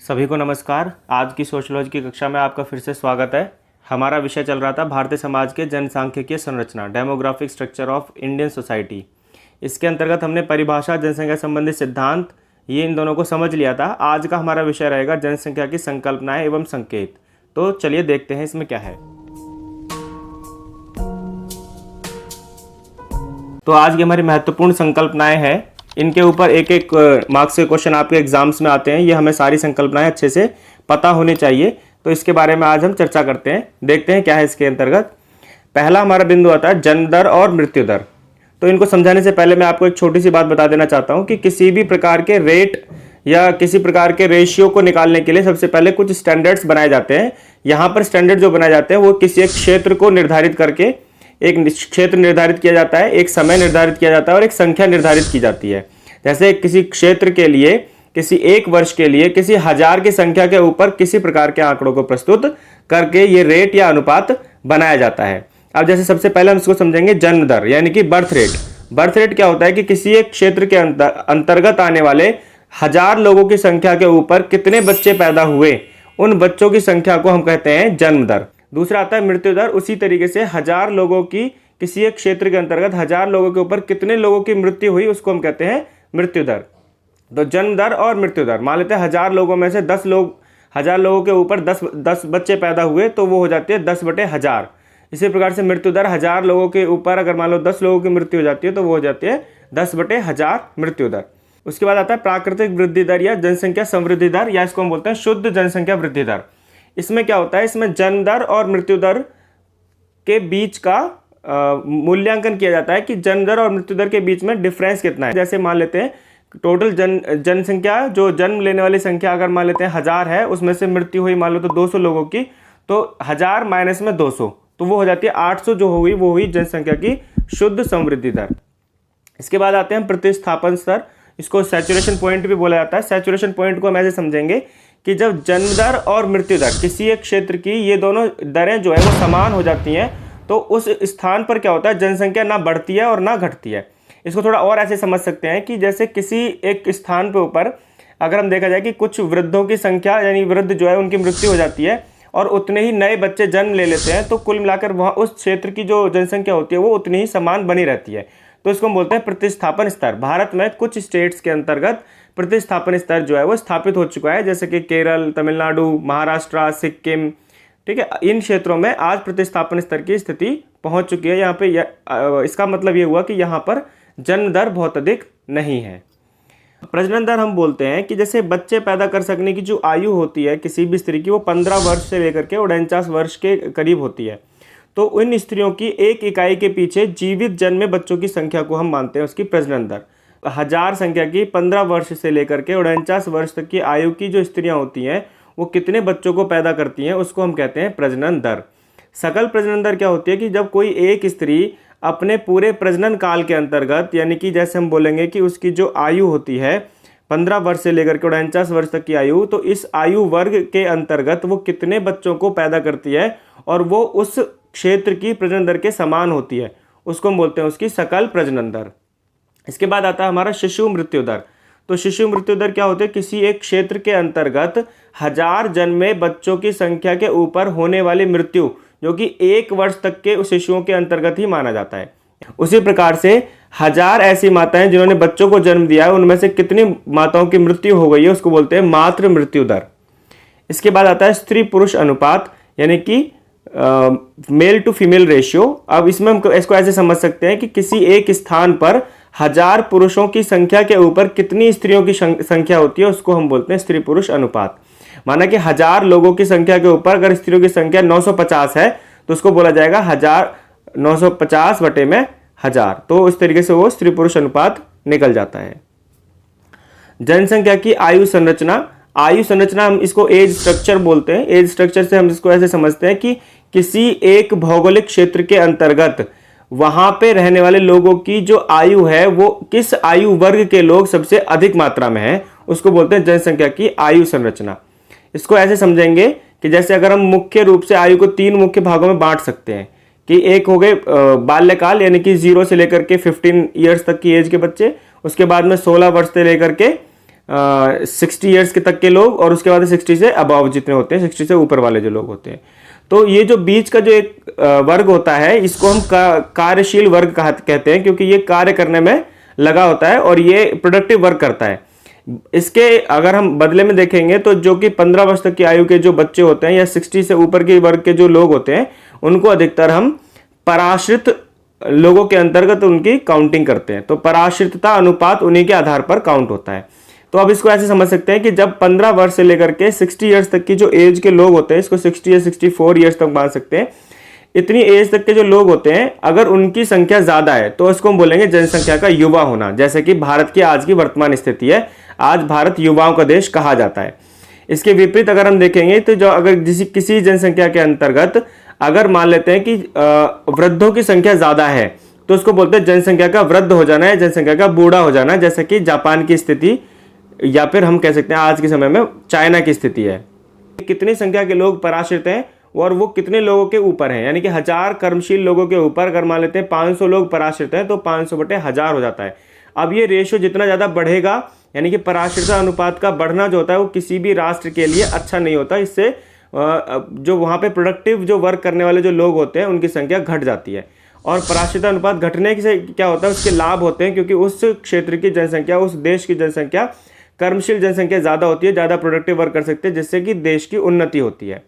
सभी को नमस्कार। आज की सोशियोलॉजी की कक्षा में आपका फिर से स्वागत है। हमारा विषय चल रहा था भारतीय समाज के जनसांख्यिकीय संरचना, demographic structure of Indian society. इसके अंतर्गत हमने परिभाषा, जनसंख्या संबंधी सिद्धांत, ये इन दोनों को समझ लिया था। आज का हमारा विषय रहेगा जनसंख्या की संकल्पनाएं एवं संकेत। तो चलिए देखते हैं इसमें क्या है। तो आज की हमारी महत्वपूर्ण संकल्पनाएं हैं, इनके ऊपर एक एक मार्क्स के क्वेश्चन आपके एग्जाम्स में आते हैं। ये हमें सारी संकल्पनाएं अच्छे से पता होनी चाहिए। तो इसके बारे में आज हम चर्चा करते हैं, देखते हैं क्या है इसके अंतर्गत। पहला हमारा बिंदु आता है जन्म दर और मृत्यु दर। तो इनको समझाने से पहले मैं आपको एक छोटी सी बात बता देना चाहता हूं कि किसी भी प्रकार के रेट या किसी प्रकार के रेशियो को निकालने के लिए सबसे पहले कुछ स्टैंडर्ड्स बनाए जाते हैं। यहाँ पर स्टैंडर्ड जो बनाए जाते हैं वो किसी एक क्षेत्र को निर्धारित करके, एक क्षेत्र निर्धारित किया जाता है, एक समय निर्धारित किया जाता है और एक संख्या निर्धारित की जाती है। जैसे किसी क्षेत्र के लिए, किसी एक वर्ष के लिए किसी हजार की संख्या के ऊपर किसी प्रकार के आंकड़ों को प्रस्तुत करके ये रेट या अनुपात बनाया जाता है। अब जैसे सबसे पहले हम इसको समझेंगे जन्म दर, यानी कि बर्थ रेट। बर्थ रेट क्या होता है कि किसी एक क्षेत्र के अंतर्गत आने वाले हजार लोगों की संख्या के ऊपर कितने बच्चे पैदा हुए, उन बच्चों की संख्या को हम कहते हैं जन्म दर। दूसरा आता है मृत्यु दर। उसी तरीके से हजार लोगों की, किसी एक क्षेत्र के अंतर्गत हजार लोगों के ऊपर कितने लोगों की मृत्यु हुई, उसको हम कहते हैं मृत्यु दर। तो जन्म दर और मृत्यु दर, मान लेते हैं हजार लोगों में से 10 लोग, हजार लोगों के ऊपर 10 बच्चे पैदा हुए तो वो हो जाती है 10/1000। इसी प्रकार से मृत्यु दर, हजार लोगों के ऊपर अगर मान लो 10 लोगों की मृत्यु हो जाती है तो वो हो जाती है 10/1000 मृत्यु दर। उसके बाद आता है प्राकृतिक वृद्धि दर या जनसंख्या समृद्धि दर, या इसको हम बोलते हैं शुद्ध जनसंख्या वृद्धि दर। इसमें क्या होता है, इसमें जन्म दर और मृत्यु दर के बीच का मूल्यांकन किया जाता है कि जन्म दर और मृत्यु दर के बीच में डिफरेंस कितना है। जैसे मान लेते हैं टोटल जनसंख्या, जो जन्म लेने वाली संख्या अगर मान लेते हैं 1000 है, उसमें से मृत्यु हुई मान लो तो 200 लोगों की, तो 1000 माइनस में 200 तो वो हो जाती है 800, जो हुई वो हुई जनसंख्या की शुद्ध समृद्धि दर। इसके बाद आते हैं प्रतिस्थापन स्तर। इसको सैचुरेशन पॉइंट भी बोला जाता है। सैचुरेशन पॉइंट को हम ऐसे समझेंगे कि जब जन्म दर और मृत्यु दर, किसी एक क्षेत्र की ये दोनों दरें जो है वो समान हो जाती हैं, तो उस स्थान पर क्या होता है, जनसंख्या ना बढ़ती है और ना घटती है। इसको थोड़ा और ऐसे समझ सकते हैं कि जैसे किसी एक स्थान पे ऊपर अगर हम देखा जाए कि कुछ वृद्धों की संख्या, यानी वृद्ध जो है उनकी मृत्यु हो जाती है और उतने ही नए बच्चे जन्म ले लेते हैं, तो कुल मिलाकर वहाँ उस क्षेत्र की जो जनसंख्या होती है वो उतनी ही समान बनी रहती है। तो इसको हम बोलते हैं प्रतिस्थापन स्तर। भारत में कुछ स्टेट्स के अंतर्गत प्रतिस्थापन स्तर जो है वो स्थापित हो चुका है, जैसे कि केरल, तमिलनाडु, महाराष्ट्र, सिक्किम, ठीक है। इन क्षेत्रों में आज प्रतिस्थापन स्तर की स्थिति पहुंच चुकी है। यहाँ पे इसका मतलब ये हुआ कि यहाँ पर जन्म दर बहुत अधिक नहीं है। प्रजनन दर हम बोलते हैं कि जैसे बच्चे पैदा कर सकने की जो आयु होती है किसी भी स्त्री की, वो 15 वर्ष से लेकर के 49 वर्ष के करीब होती है। तो इन स्त्रियों की एक इकाई के पीछे जीवित जन्मे बच्चों की संख्या को हम मानते हैं उसकी प्रजनन दर। 1000 संख्या की 15 वर्ष से लेकर के 49 वर्ष तक की आयु की जो स्त्रियां होती हैं वो कितने बच्चों को पैदा करती हैं, उसको हम कहते हैं प्रजनन दर। सकल प्रजनन दर क्या होती है कि जब कोई एक स्त्री अपने पूरे प्रजनन काल के अंतर्गत, यानी कि जैसे हम बोलेंगे कि उसकी जो आयु होती है 15 वर्ष से लेकर के 49 वर्ष तक की आयु, तो इस आयु वर्ग के अंतर्गत वो कितने बच्चों को पैदा करती है और वो उस क्षेत्र की प्रजनन दर के समान होती है, उसको हम बोलते हैं उसकी सकल प्रजनन दर। इसके बाद आता है हमारा शिशु मृत्यु दर। तो शिशु मृत्यु दर क्या होती है, किसी एक क्षेत्र के अंतर्गत 1000 जन्मे बच्चों की संख्या के ऊपर होने वाली मृत्यु, जो कि 1 वर्ष तक के उस शिशुओं के अंतर्गत ही माना जाता है। उसी प्रकार से 1000 ऐसी माताएं जिन्होंने बच्चों को जन्म दिया है, उनमें से कितनी माताओं की मृत्यु हो गई है, उसको बोलते हैं मातृ मृत्यु दर। इसके बाद आता है स्त्री पुरुष अनुपात, यानी कि मेल टू फीमेल रेशियो। अब इसमें हम इसको ऐसे समझ सकते हैं कि किसी एक स्थान पर 1000 पुरुषों की संख्या के ऊपर कितनी स्त्रियों की संख्या होती है, उसको हम बोलते हैं स्त्री पुरुष अनुपात। माना कि 1000 लोगों की संख्या के ऊपर अगर स्त्रियों की संख्या 950 है तो उसको बोला जाएगा 950/1000। तो इस तरीके से वो स्त्री पुरुष अनुपात निकल जाता है। जनसंख्या की आयु संरचना। आयु संरचना हम इसको एज स्ट्रक्चर बोलते हैं। एज स्ट्रक्चर से हम इसको ऐसे समझते हैं कि किसी एक भौगोलिक क्षेत्र के अंतर्गत वहां पे रहने वाले लोगों की जो आयु है वो किस आयु वर्ग के लोग सबसे अधिक मात्रा में है, उसको बोलते हैं जनसंख्या की आयु संरचना। इसको ऐसे समझेंगे कि जैसे अगर हम मुख्य रूप से आयु को 3 मुख्य भागों में बांट सकते हैं कि एक हो गए बाल्यकाल, यानी कि 0 से लेकर के 15 ईयर्स तक की एज के बच्चे, उसके बाद में 16 वर्ष से लेकर के 60 ईयर्स के तक के लोग, और उसके बाद 60 से अबव जितने होते हैं, 60 से ऊपर वाले जो लोग होते हैं। तो ये जो बीच का जो एक वर्ग होता है, इसको हम कार्यशील वर्ग कहते हैं, क्योंकि ये कार्य करने में लगा होता है और ये प्रोडक्टिव वर्क करता है। इसके अगर हम बदले में देखेंगे तो जो कि 15 वर्ष तक की आयु के जो बच्चे होते हैं या 60 से ऊपर के वर्ग के जो लोग होते हैं, उनको अधिकतर हम पराश्रित लोगों के अंतर्गत उनकी काउंटिंग करते हैं। तो पराश्रितता अनुपात उन्हीं के आधार पर काउंट होता है। तो अब इसको ऐसे समझ सकते हैं कि जब 15 वर्ष से लेकर के 60 ईयर्स तक की जो एज के लोग होते हैं, इसको 60 या 64 ईयर्स तक मान सकते हैं, इतनी एज तक के जो लोग होते हैं, अगर उनकी संख्या ज्यादा है तो इसको हम बोलेंगे जनसंख्या का युवा होना। जैसे कि भारत की आज की वर्तमान स्थिति है, आज भारत युवाओं का देश कहा जाता है। इसके विपरीत अगर हम देखेंगे तो जो अगर किसी जनसंख्या के अंतर्गत अगर मान लेते हैं कि वृद्धों की संख्या ज्यादा है, तो उसको बोलते हैं जनसंख्या का वृद्ध हो जाना है, जनसंख्या का बूढ़ा हो जाना है, जैसे कि जापान की स्थिति या फिर हम कह सकते हैं आज के समय में चाइना की स्थिति है। कितनी संख्या के लोग पराश्रित हैं और वो कितने लोगों के ऊपर हैं, यानी कि 1000 कर्मशील लोगों के ऊपर अगर मान लेते हैं 500 लोग पराश्रित हैं, तो 500/1000 हो जाता है। अब ये रेशियो जितना ज़्यादा बढ़ेगा, यानी कि पराश्रितता अनुपात का बढ़ना जो होता है वो किसी भी राष्ट्र के लिए अच्छा नहीं होता। इससे जो वहाँ पे प्रोडक्टिव जो वर्क करने वाले जो लोग होते हैं उनकी संख्या घट जाती है। और पराश्रितता अनुपात घटने से क्या होता है, उसके लाभ होते हैं, क्योंकि उस क्षेत्र की जनसंख्या, उस देश की जनसंख्या, कर्मशील जनसंख्या ज़्यादा होती है, ज़्यादा प्रोडक्टिव वर्क कर सकते हैं, जिससे कि देश की उन्नति होती है।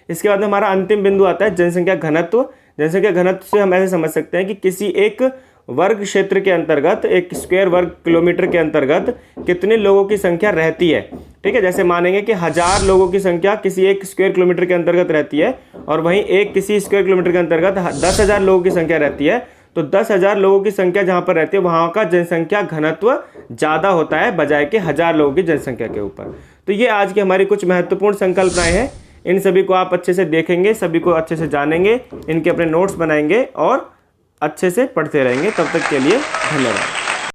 इसके बाद हमारा अंतिम बिंदु आता है जनसंख्या घनत्व। जनसंख्या घनत्व से हम ऐसे समझ सकते हैं कि किसी एक वर्ग क्षेत्र के अंतर्गत, एक स्क्वायर वर्ग किलोमीटर के अंतर्गत कितने लोगों की संख्या रहती है। ठीक है, जैसे मानेंगे कि 1000 लोगों की संख्या किसी एक स्क्वायर किलोमीटर के अंतर्गत रहती है, और वहीं एक किसी स्क्वायर किलोमीटर के अंतर्गत 10,000 लोगों की संख्या रहती है। तो 10,000 लोगों की संख्या जहां पर रहती है, वहां का जनसंख्या घनत्व ज़्यादा होता है बजाय के 1000 लोगों की जनसंख्या के ऊपर। तो ये आज की हमारी कुछ महत्वपूर्ण संकल्पनाएं हैं। इन सभी को आप अच्छे से देखेंगे, सभी को अच्छे से जानेंगे, इनके अपने नोट्स बनाएंगे और अच्छे से पढ़ते रहेंगे। तब तक के लिए धन्यवाद।